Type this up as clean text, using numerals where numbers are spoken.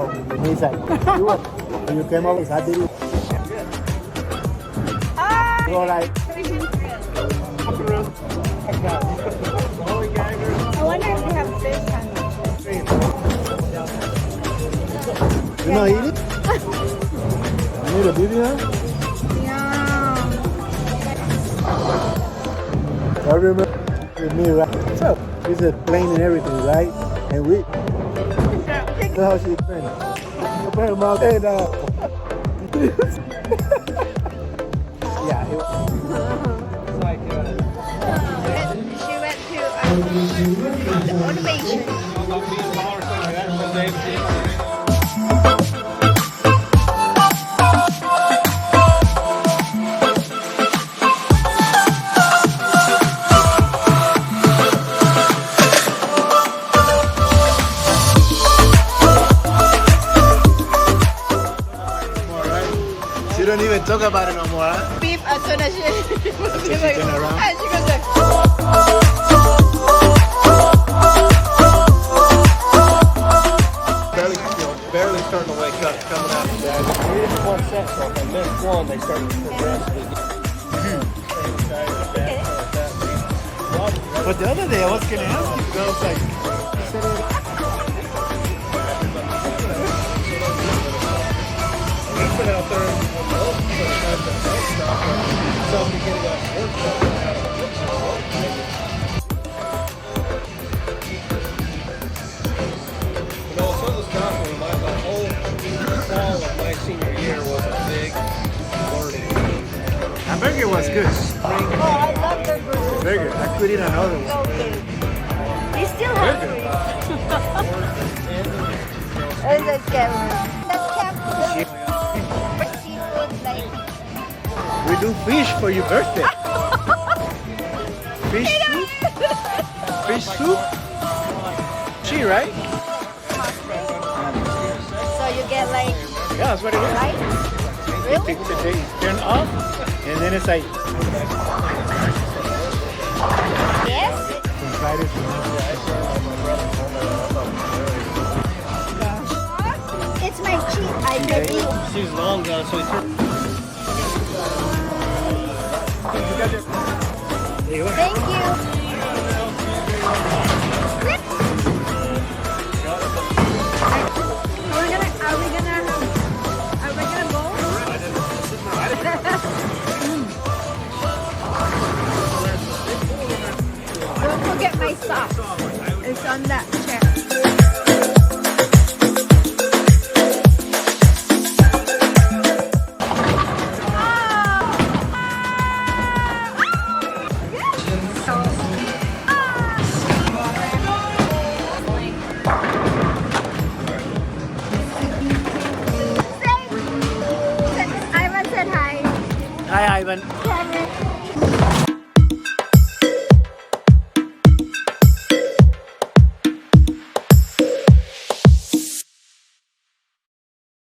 out. And he's like, when you came over, I did it. You go like, I wonder if they have fish on it. you know, eat it? You need a video? Yeah. I remember with me, right? What's up? She's a plane and everything, right? And we, that's how she explained it. Compare them all day now. Yeah, it was. She went to the automation. She don't even talk about it no more, huh? Beep as soon as she like, turn around? and she goes like, barely starting to wake up, coming out. We didn't one set, so if I missed one, they started to progressively But the other day I was gonna ask you, I was like, put out there on the open, so somebody getting off work. You know, some of the stuff when the whole fall of my senior year was a big learning. that burger was good. oh, I love their burgers. Burger, I could eat another one. So good. They still have three. And that's Cameron. That's Cameron. Seafood, like. We do fish for your birthday. Fish soup? Fish soup? She, right? So you get like Yeah, that's what it is. rice? Really? Take the day, turn off, and then it's like Yes. inside it. It's my cheat. I can eat. She's long gone, so There you go. Thank you. Are we gonna go? Don't forget my socks. It's on that chair. Ivan said hi. Hi, Ivan. Cameron.